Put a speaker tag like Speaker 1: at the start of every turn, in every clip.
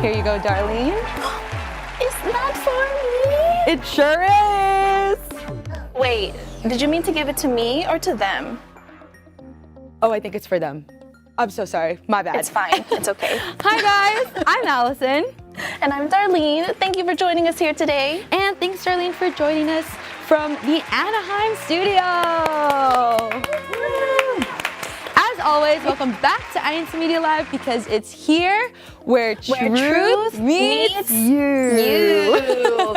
Speaker 1: Here you go, Darlene.
Speaker 2: Is that for me?
Speaker 1: It sure is.
Speaker 2: Wait, did you mean to give it to me or to them?
Speaker 1: Oh, I think it's for them. I'm so sorry. My bad.
Speaker 2: It's fine. It's okay.
Speaker 1: Hi, guys. I'm Allison.
Speaker 2: And I'm Darlene. Thank you for joining us here today.
Speaker 1: And thanks, Darlene, for joining us from the Anaheim studio. As always, welcome back to incmedia Live because it's here where truth meets you.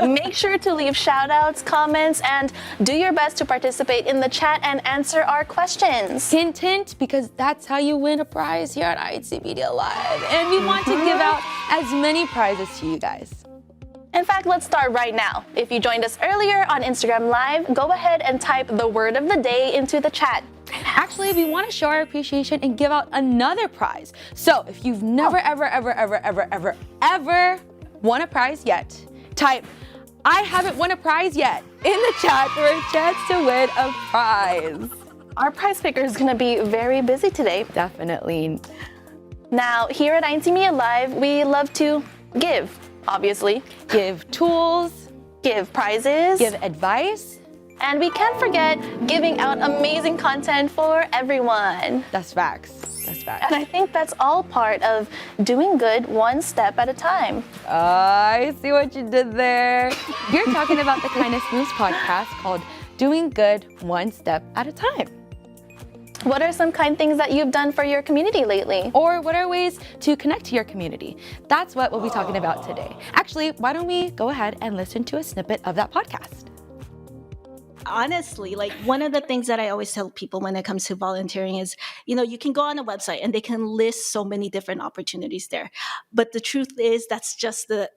Speaker 2: Make sure to leave shout outs, comments, and do your best to participate in the chat and answer our questions.
Speaker 1: Hint, hint, because that's how you win a prize here at incmedia Live. And we want to give out as many prizes to you guys.
Speaker 2: In fact, let's start right now. If you joined us earlier on Instagram Live, go ahead and type the word of the day into the chat.
Speaker 1: Actually, we want to show our appreciation and give out another prize. So if you've never, ever won a prize yet, type, I haven't won a prize yet in the chat for a chance to win a prize.
Speaker 2: Our prize picker is going to be very busy today.
Speaker 1: Definitely.
Speaker 2: Now, here at incmedia Live, we love to give, obviously.
Speaker 1: Give tools.
Speaker 2: Give prizes.
Speaker 1: Give advice.
Speaker 2: And we can't forget giving out amazing content for everyone.
Speaker 1: That's facts. That's facts.
Speaker 2: And I think that's all part of doing good one step at a time.
Speaker 1: I see what you did there. You're talking about the Kindness Moves podcast called Doing Good One Step at a Time.
Speaker 2: What are some kind things that you've done for your community lately?
Speaker 1: Or what are ways to connect to your community? That's what we'll be talking about today. Actually, why don't we go ahead and listen to a snippet of that podcast?
Speaker 3: Honestly, like one of the things that I always tell people when it comes to volunteering is, you can go on a website and they can list so many different opportunities there. But the truth is that's just the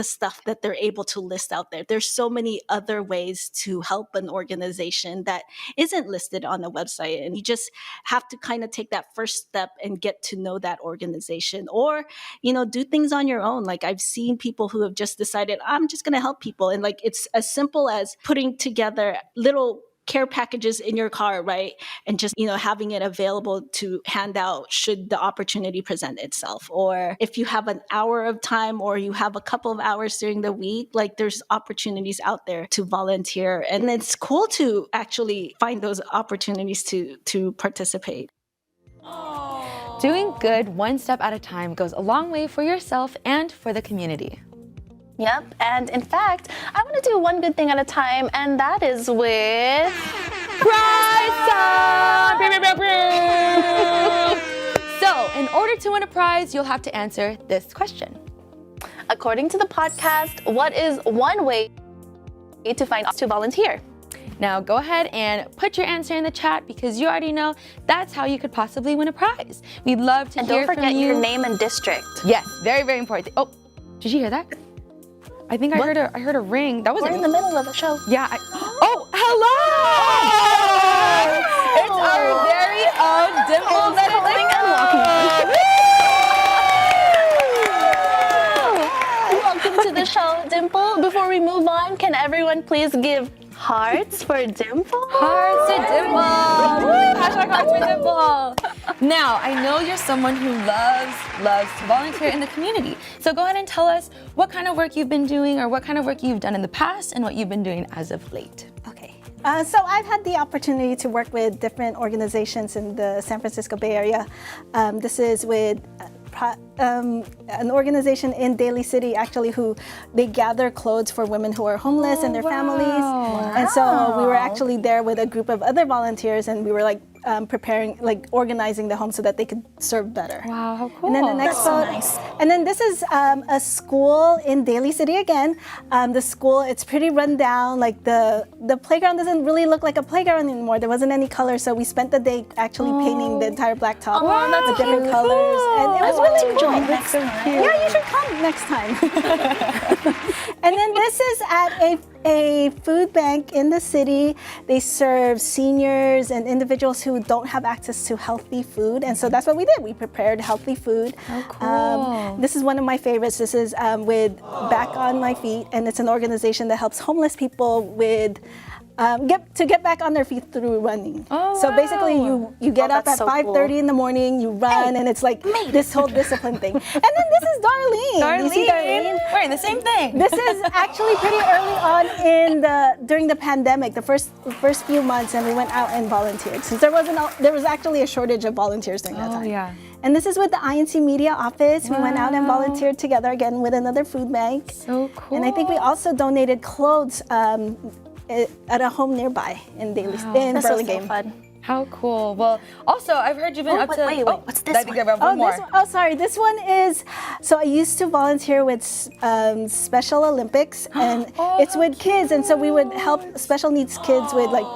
Speaker 3: stuff that they're able to list out there. There's so many other ways to help an organization that isn't listed on a website. And you just have to kind of take that first step and get to know that organization or, do things on your own. Like I've seen people who have just decided, I'm just going to help people. And like, it's as simple as putting together little care packages in your car, right? And just, having it available to hand out should the opportunity present itself. Or if you have an hour of time or you have a couple of hours during the week, like there's opportunities out there to volunteer. And it's cool to actually find those opportunities to participate.
Speaker 1: Doing good one step at a time goes a long way for yourself and for the community.
Speaker 2: Yep, and in fact, I want to do one good thing at a time, and that is with
Speaker 1: prize time! So, in order to win a prize, you'll have to answer this question.
Speaker 2: According to the podcast, what is one way to find us to volunteer?
Speaker 1: Now, go ahead and put your answer in the chat because you already know that's how you could possibly win a prize. We'd love to hear from you.
Speaker 2: And don't forget your name and district.
Speaker 1: Yes, very, very important. Oh, did you hear that? I think I heard a ring. That wasn't.
Speaker 2: We're in the middle of the show.
Speaker 1: Yeah. Oh, hello! It's our very own Dimple
Speaker 2: Welcome to the show, Dimple. Before we move on, can everyone please give hearts for Dimple?
Speaker 1: Hearts to Dimple! Hashtag hearts for Dimple! Now, I know you're someone who loves to volunteer in the community. So go ahead and tell us what kind of work you've been doing or what kind of work you've done in the past and what you've been doing as of late.
Speaker 4: Okay. So I've had the opportunity to work with different organizations in the San Francisco Bay Area. This is with an organization in Daly City, actually, who they gather clothes for women who are homeless and their families. And so we were actually there with a group of other volunteers, and we were like preparing, like organizing the home so that they could serve better.
Speaker 1: Wow, how cool.
Speaker 4: And then the next photo, nice. And then this is a school in Daly City again. The school, it's pretty run down. Like the playground doesn't really look like a playground anymore. There wasn't any color, so we spent the day actually painting the entire blacktop with different colors. And it was really cool.
Speaker 2: Next time.
Speaker 4: Yeah, you should come next time. And then this is at a food bank in the city. They serve seniors and individuals who don't have access to healthy food. And so that's what we did. We prepared healthy food.
Speaker 1: Oh, cool.
Speaker 4: This is one of my favorites. This is with Back on My Feet, and it's an organization that helps homeless people with get back on their feet through running.
Speaker 1: Oh,
Speaker 4: so basically,
Speaker 1: wow.
Speaker 4: you get up at
Speaker 2: that's so
Speaker 4: 5:30 in the morning, you run, and it's like this whole discipline thing. And then this is Darlene. You see Darlene?
Speaker 1: Wearing the same thing.
Speaker 4: This is actually pretty early on during the pandemic, the first few months, and we went out and volunteered since there was actually a shortage of volunteers during that time.
Speaker 1: Yeah.
Speaker 4: And this is with the incmedia office. We went out and volunteered together again with another food bank.
Speaker 1: So cool.
Speaker 4: And I think we also donated clothes at a home nearby in
Speaker 2: This was
Speaker 4: Burlingame.
Speaker 2: so fun.
Speaker 1: How cool. Well, also, I've heard you've been up to...
Speaker 2: wait, what's this
Speaker 1: I think
Speaker 2: one?
Speaker 1: I have one more.
Speaker 4: Sorry. This one is, so I used to volunteer with Special Olympics, and it's with kids. And so we would help special needs kids with like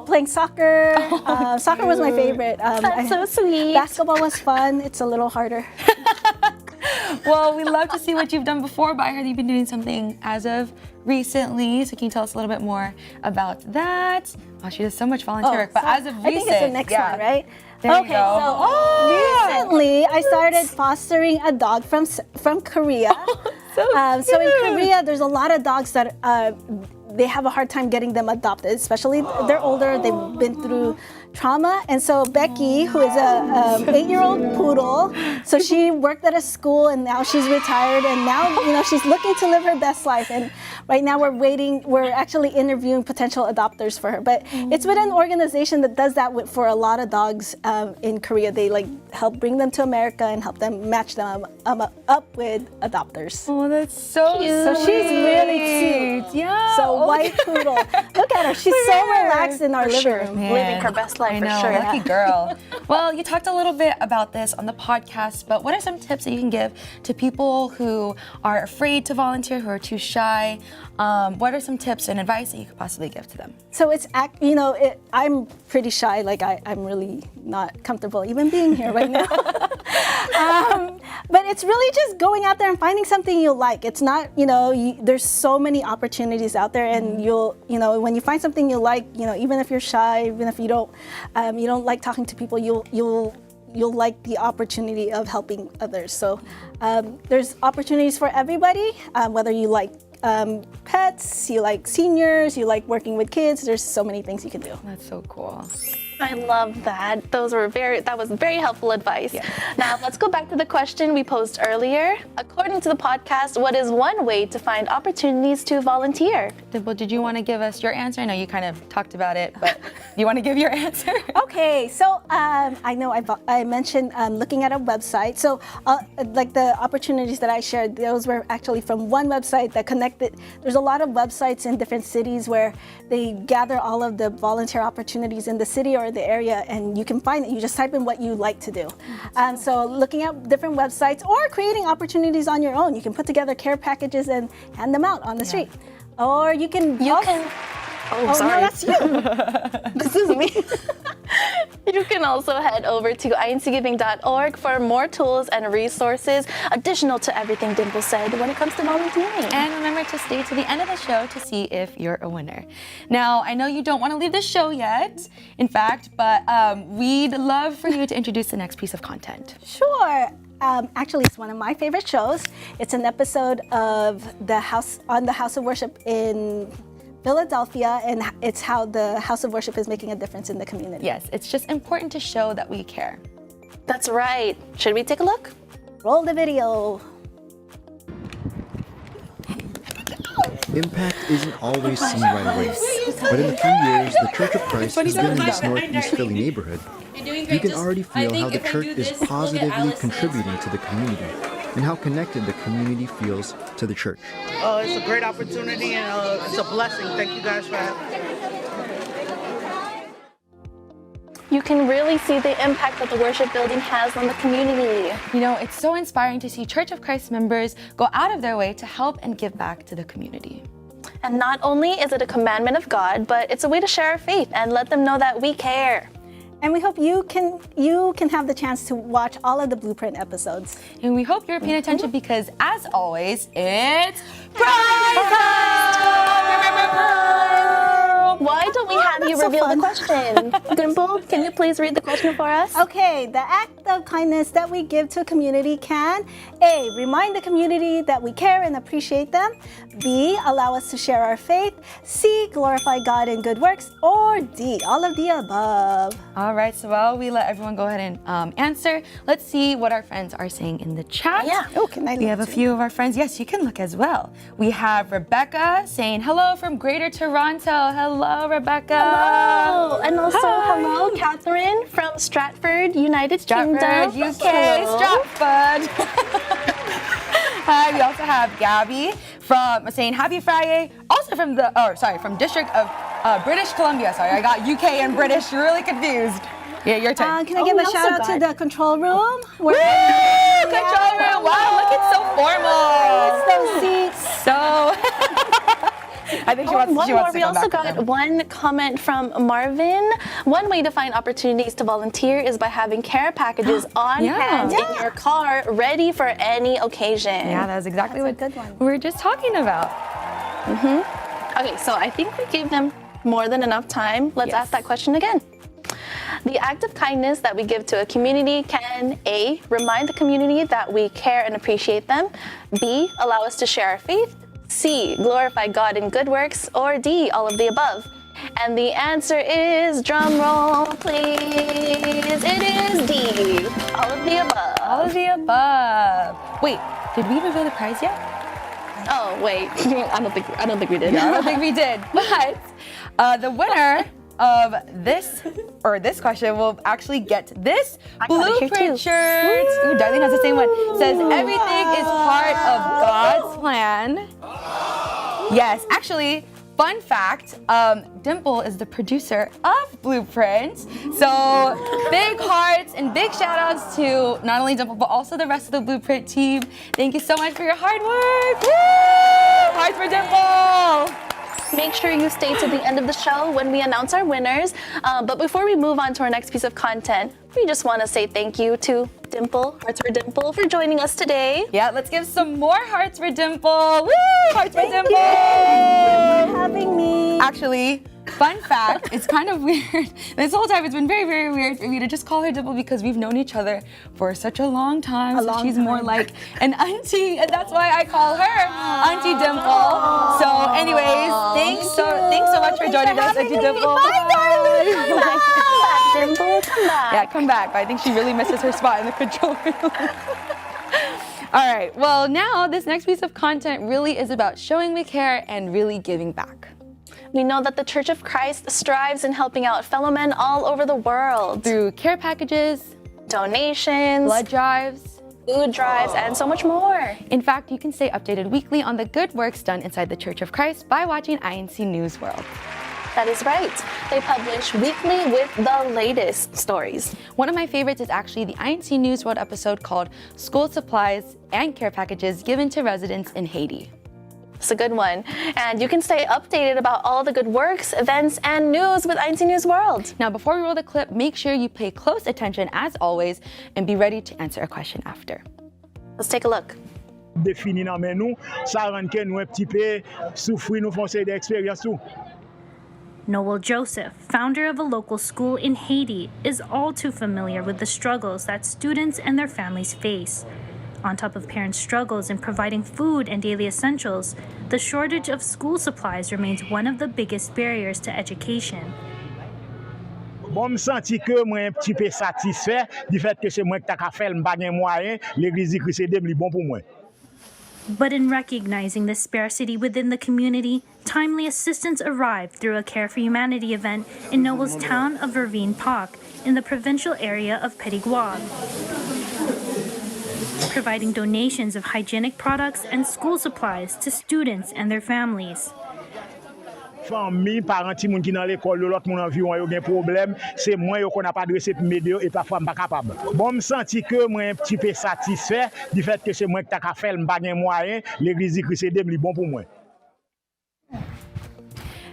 Speaker 4: playing soccer. Soccer was my favorite.
Speaker 2: That's so sweet.
Speaker 4: Basketball was fun. It's a little harder.
Speaker 1: Well, we love to see what you've done before, but I heard you've been doing something as of recently. So can you tell us a little bit more about that? Oh, she does so much volunteer work, but as of recent,
Speaker 4: I think it's the next one, right?
Speaker 1: There you
Speaker 4: Okay,
Speaker 1: go.
Speaker 4: so recently I started fostering a dog from Korea. So in Korea, there's a lot of dogs that they have a hard time getting them adopted, especially they're older, they've been through trauma. And so Becky, who is a 8-year-old poodle, so she worked at a school and now she's retired, and now she's looking to live her best life. And right now we're actually interviewing potential adopters for her. But it's with an organization that does that for a lot of dogs in Korea. They like help bring them to America and help them match them up with adopters.
Speaker 1: Oh, that's so cute.
Speaker 4: So she's really cute.
Speaker 1: Yeah.
Speaker 4: So white poodle. Look at her. She's so relaxed in our living room.
Speaker 2: Living her best life
Speaker 1: I
Speaker 2: for
Speaker 1: know,
Speaker 2: sure.
Speaker 1: lucky girl. Well, you talked a little bit about this on the podcast, but what are some tips that you can give to people who are afraid to volunteer, who are too shy? What are some tips and advice that you could possibly give to them?
Speaker 4: So I'm pretty shy. Like I'm really not comfortable even being here right now. But it's really just going out there and finding something you like. It's not, there's so many opportunities out there, and when you find something you like, even if you're shy, even if you don't like talking to people, you'll like the opportunity of helping others. So there's opportunities for everybody, whether you like pets, you like seniors, you like working with kids. There's so many things you can do.
Speaker 1: That's so cool.
Speaker 2: I love that. That was very helpful advice. Yeah. Now let's go back to the question we posed earlier. According to the podcast, what is one way to find opportunities to volunteer?
Speaker 1: Dimple, did you want to give us your answer? I know you kind of talked about it, but you want to give your answer?
Speaker 4: Okay, so I know I mentioned looking at a website. So like the opportunities that I shared, those were actually from one website that connected. There's a lot of websites in different cities where they gather all of the volunteer opportunities in the city or the area, and you can find it. You just type in what you like to do. So looking at different websites or creating opportunities on your own. You can put together care packages and hand them out on the street. Or you can...
Speaker 2: Oh, sorry.
Speaker 4: No, that's you.
Speaker 2: This is me. You can also head over to incgiving.org for more tools and resources, additional to everything Dimple said when it comes to volunteering.
Speaker 1: And remember to stay to the end of the show to see if you're a winner. Now, I know you don't want to leave the show yet, in fact, but we'd love for you to introduce the next piece of content.
Speaker 4: Sure. Actually, it's one of my favorite shows. It's an episode of the House of Worship in Philadelphia, and it's how the House of Worship is making a difference in the community.
Speaker 1: Yes, it's just important to show that we care.
Speaker 2: That's right. Should we take a look?
Speaker 4: Roll the video.
Speaker 5: Impact isn't always seen right away, but in a few years, the Church of Christ has been in this Northeast Philly neighborhood. You can already feel how the church is positively contributing to the community and how connected the community feels to the church.
Speaker 6: It's a great opportunity and it's a blessing. Thank you guys for having me.
Speaker 2: You can really see the impact that the worship building has on the community.
Speaker 1: You know, it's so inspiring to see Church of Christ members go out of their way to help and give back to the community.
Speaker 2: And not only is it a commandment of God, but it's a way to share our faith and let them know that we care.
Speaker 4: And we hope you can have the chance to watch all of the Blueprint episodes.
Speaker 1: And we hope you're paying attention because, as always, it's prize time!
Speaker 2: Why don't we have you you reveal the question? Dimple, can you please read the question for us?
Speaker 4: Okay, the act of kindness that we give to a community can A, remind the community that we care and appreciate them. B, allow us to share our faith. C, glorify God in good works. Or D, all of the above.
Speaker 1: All right, so while we let everyone go ahead and answer, let's see what our friends are saying in the chat.
Speaker 2: Yeah.
Speaker 4: Oh, can I look
Speaker 1: We have a
Speaker 4: too?
Speaker 1: few of our friends. Yes, you can look as well. We have Rebecca saying hello from Greater Toronto. Hello, Rebecca.
Speaker 2: Hello. And also,
Speaker 1: Hi.
Speaker 2: hello, Catherine from Stratford, United
Speaker 1: Stratford,
Speaker 2: Kingdom.
Speaker 1: UK,
Speaker 2: Hello.
Speaker 1: Stratford. Hi, we also have Gabby from saying happy Friday. Also from from District of British Columbia. Sorry, I got UK and British really confused. Yeah, your turn.
Speaker 4: Can I give
Speaker 2: we
Speaker 4: a
Speaker 2: also
Speaker 4: shout out to
Speaker 2: got-
Speaker 4: the control room?
Speaker 1: Woo! Control room. Wow, look, it's so formal.
Speaker 4: Those seats.
Speaker 1: So, I think she wants
Speaker 2: One
Speaker 1: to
Speaker 2: more. We
Speaker 1: come
Speaker 2: also
Speaker 1: back to
Speaker 2: got
Speaker 1: them.
Speaker 2: one comment from Marvin. One way to find opportunities to volunteer is by having care packages on
Speaker 1: Yeah.
Speaker 2: hand in
Speaker 4: Yeah.
Speaker 2: your car, ready for any occasion.
Speaker 1: Yeah, that's exactly
Speaker 4: That's a
Speaker 1: what
Speaker 4: good one.
Speaker 1: we were just talking about.
Speaker 2: Okay, so I think we gave them more than enough time. Let's
Speaker 1: Yes.
Speaker 2: ask that question again. The act of kindness that we give to a community can A, remind the community that we care and appreciate them. B, allow us to share our faith. C, glorify God in good works. Or D, all of the above. And the answer is, drum roll please, it is D, all of the above.
Speaker 1: All of the above. Wait, did we reveal the prize yet?
Speaker 2: Oh wait, I don't think we did.
Speaker 1: I don't think we did. But the winner of this question will actually get this
Speaker 2: got it here
Speaker 1: blueprint
Speaker 2: too.
Speaker 1: shirt. Ooh, Darlene has the same one. It says everything is part of God's plan. Yes, actually, fun fact, Dimple is the producer of Blueprint. So big hearts and big shout outs to not only Dimple, but also the rest of the Blueprint team. Thank you so much for your hard work. Woo! Hearts for Dimple.
Speaker 2: Make sure you stay to the end of the show when we announce our winners. But before we move on to our next piece of content, we just want to say thank you to Dimple, Hearts for Dimple, for joining us today.
Speaker 1: Yeah, let's give some more hearts for Dimple. Woo! Hearts for Dimple.
Speaker 4: Thank you for having me.
Speaker 1: Actually, fun fact, it's kind of weird. This whole time it's been very, very weird for me to just call her Dimple because we've known each other for such a long time. So she's more like an auntie, and that's why I call her Auntie Dimple. So anyways, thanks so much for joining us, Auntie Dimple.
Speaker 2: Bye, darling. Come back, Dimple. Come back.
Speaker 1: Yeah, come back. But I think she really misses her spot in the control room. All right, well now this next piece of content really is about showing we care and really giving back.
Speaker 2: We know that the Church of Christ strives in helping out fellow men all over the world.
Speaker 1: Through care packages,
Speaker 2: Donations,
Speaker 1: blood drives.
Speaker 2: food drives, and so much more.
Speaker 1: In fact, you can stay updated weekly on the good works done inside the Church of Christ by watching INC News World.
Speaker 2: That is right. They publish weekly with the latest stories.
Speaker 1: One of my favorites is actually the INC News World episode called School Supplies and Care Packages Given to Residents in Haiti.
Speaker 2: It's a good one. And you can stay updated about all the good works, events, and news with INC News World.
Speaker 1: Now, before we roll the clip, make sure you pay close attention as always and be ready to answer a question after.
Speaker 2: Let's take a look.
Speaker 7: Défini nan men nou, sa ran ke nou un petit peu soufri nou fon sey d'expérience tout.
Speaker 8: Noel Joseph, founder of a local school in Haiti, is all too familiar with the struggles that students and their families face. On top of parents' struggles in providing food and daily essentials, the shortage of school supplies remains one of the biggest barriers to education.
Speaker 7: Bon, m senti ke mwen un petit peu satisfait du fait que c'est moi qui ta ka fait, m pa gen moyen, l'église di Christ li bon pour moi.
Speaker 8: But in recognizing the scarcity within the community, timely assistance arrived through a Care for Humanity event in Noel's town of Vervine Park in the provincial area of Pétigouade, providing donations of hygienic products and school supplies to students and their families.
Speaker 7: Famille, parents, ti moun ki nan l'école, l'autre moun environ yo gen problème, c'est moi yo qu'on a pas adressé pour m'aider et parfois m pas capable. Bon, m senti que moi un petit peu satisfait du fait que c'est moi qui ta ka fait, m pa gen moyen, l'église di Christ li bon pour moi.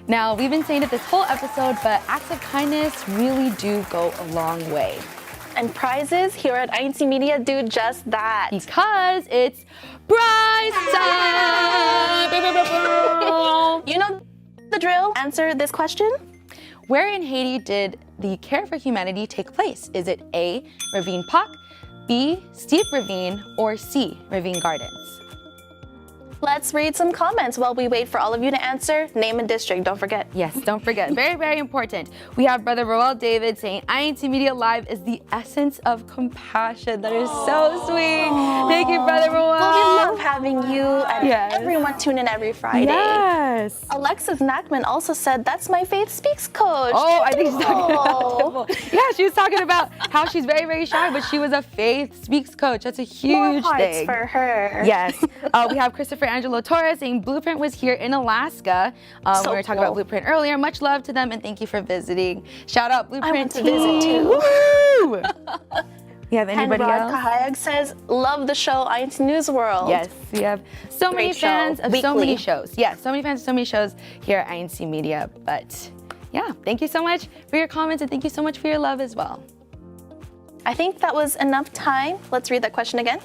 Speaker 1: Now, we've been saying it this whole episode, but acts of kindness really do go a long way.
Speaker 2: And prizes here at INC Media do just that.
Speaker 1: Because it's prize time!
Speaker 2: You know the drill? Answer this question.
Speaker 1: Where in Haiti did the Care for Humanity take place? Is it A, Ravine Park, B, Steep Ravine, or C, Ravine Gardens?
Speaker 2: Let's read some comments while we wait for all of you to answer. Name and district, don't forget.
Speaker 1: Yes, don't forget. Very, very important. We have Brother Roel David saying, INC Media Live is the essence of compassion. That is so sweet. Thank you, Brother Roel.
Speaker 2: Well, we love having you and everyone tune in every Friday.
Speaker 1: Yes.
Speaker 2: Alexis Nackman also said, that's my Faith Speaks coach.
Speaker 1: Oh, I think she's talking about Dimple. Yeah, she was talking about how she's very, very shy, but she was a Faith Speaks coach. That's a huge
Speaker 2: More hearts
Speaker 1: thing.
Speaker 2: for her.
Speaker 1: Yes. We have Christopher Angelo Torres saying Blueprint was here in Alaska.
Speaker 2: So
Speaker 1: we were talking about Blueprint earlier. Much love to them and thank you for visiting. Shout out Blueprint
Speaker 2: I went to
Speaker 1: team.
Speaker 2: visit too.
Speaker 1: Woo! You have
Speaker 2: And
Speaker 1: anybody
Speaker 2: Rod
Speaker 1: else?
Speaker 2: Kahayag says, love the show, INC News World.
Speaker 1: Yes, we have so many
Speaker 2: Great show.
Speaker 1: fans of so
Speaker 2: Weekly.
Speaker 1: many shows. Yes, so many fans of so many shows here at INC Media. But yeah, thank you so much for your comments and thank you so much for your love as well.
Speaker 2: I think that was enough time. Let's read that question again.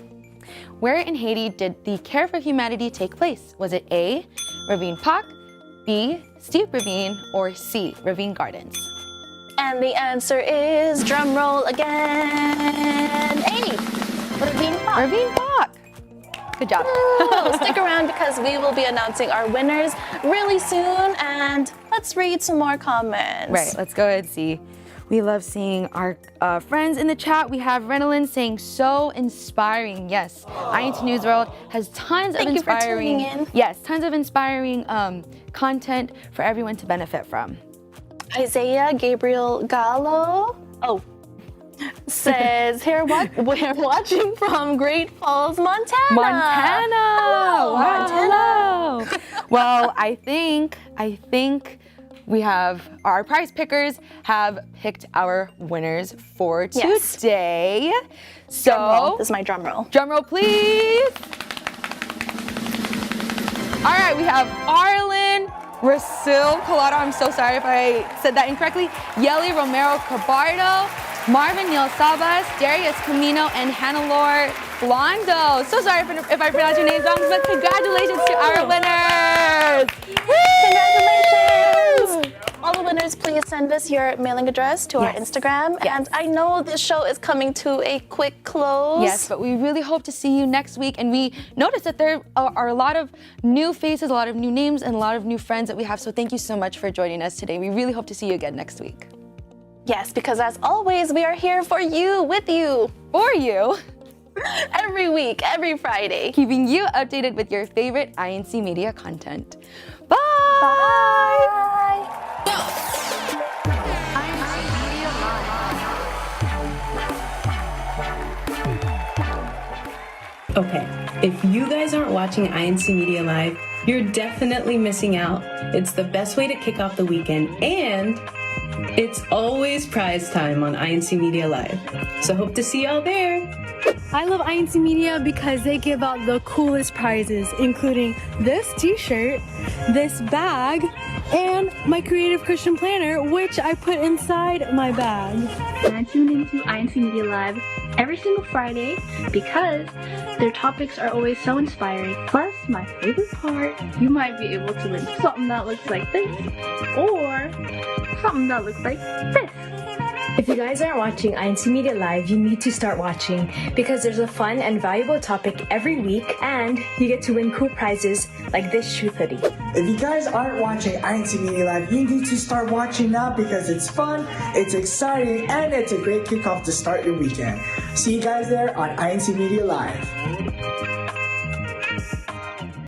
Speaker 1: Where in Haiti did the Care for Humanity take place? Was it A, Ravine Park, B, Steep Ravine, or C, Ravine Gardens?
Speaker 2: And the answer is, drum roll again, A, Ravine Park.
Speaker 1: Ravine Park. Good job.
Speaker 2: Stick around because we will be announcing our winners really soon. And let's read some more comments.
Speaker 1: Right, let's go ahead and see. We love seeing our friends in the chat. We have Renalyn saying, so inspiring. Yes, INT News World has tons of inspiring,
Speaker 2: Thank you for tuning in.
Speaker 1: Yes, tons of inspiring content for everyone to benefit from.
Speaker 2: Isaiah Gabriel Gallo, says, we're watching from Great Falls, Montana.
Speaker 1: Montana.
Speaker 2: Hello,
Speaker 1: Wow,
Speaker 2: Montana.
Speaker 1: hello. Well, I think we have our prize pickers have picked our winners for today. So
Speaker 2: this is my drum roll.
Speaker 1: Drum roll, please. All right, we have Arlen Rasul Collado. I'm so sorry if I said that incorrectly. Yeli Romero Cabardo, Marvin Neil Sabas, Darius Camino, and Hannelore Blondo. So sorry if I pronounced your names wrong, but congratulations to our winners.
Speaker 2: Congratulations! All the winners, please send us your mailing address to our Instagram.
Speaker 1: Yes.
Speaker 2: And I know this show is coming to a quick close.
Speaker 1: Yes, but we really hope to see you next week. And we noticed that there are a lot of new faces, a lot of new names, and a lot of new friends that we have. So thank you so much for joining us today. We really hope to see you again next week.
Speaker 2: Yes, because as always, we are here for you, with you.
Speaker 1: For you.
Speaker 2: Every week, every Friday.
Speaker 1: Keeping you updated with your favorite INC Media content. Bye!
Speaker 2: Bye!
Speaker 9: Okay, if you guys aren't watching INC Media Live, you're definitely missing out. It's the best way to kick off the weekend, and it's always prize time on INC Media Live. So hope to see y'all there.
Speaker 10: I love INC Media because they give out the coolest prizes, including this t-shirt, this bag, and my Creative Christian Planner, which I put inside my bag.
Speaker 11: And I tune into INC Media Live every single Friday because their topics are always so inspiring. Plus, my favorite part, you might be able to win something that looks like this, or something that looks like this.
Speaker 12: If you guys aren't watching INC Media Live, you need to start watching because there's a fun and valuable topic every week and you get to win cool prizes like this truth hoodie.
Speaker 13: If you guys aren't watching INC Media Live, you need to start watching now because it's fun, it's exciting, and it's a great kickoff to start your weekend. See you guys there on INC Media Live.